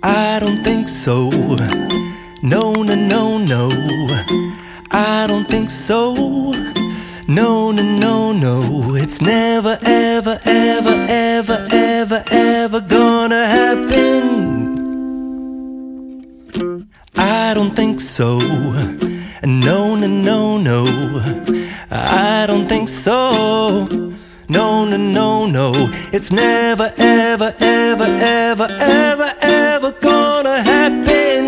I don't think so. No, no, no, no. I don't think so. No, no, no, no. It's never, ever, ever, ever, ever, ever gonna happen. I don't think so. No, no, no, no. I don't think so. No, no, no, no. It's never, ever, ever, ever, ever, ever gonna happen.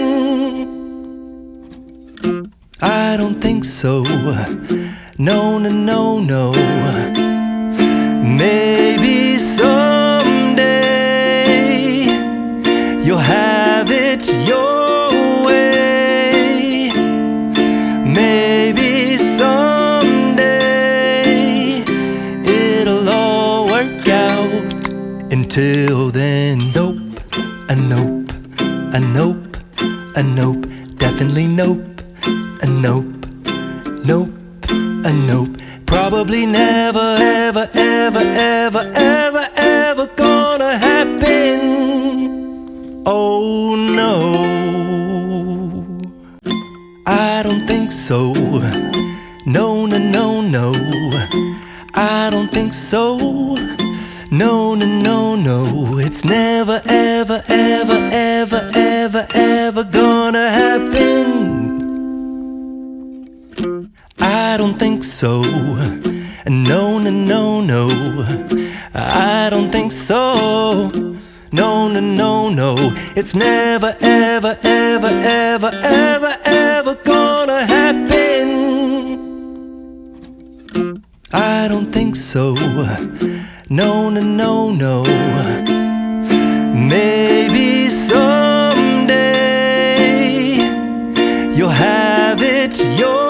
I don't think so. No, no, no, no. Maybe someday you'll have it your way. Maybe someday it'll all work out. Until then, nope, a nope, a nope, a nope, definitely nope, a nope, nope, a nope. Probably never, ever, ever, ever, ever, ever gonna happen. Oh no, I don't think so. No, no, no, no. I don't think so. No, no, no, no. It's never, ever, ever, ever, ever, ever gonna happen. I don't think so. No, no, no, no. I don't think so. No, no, no, no. It's never, ever, ever, ever, ever, ever gonna happen. I don't think so. No, no, no, no. Maybe someday you'll have it your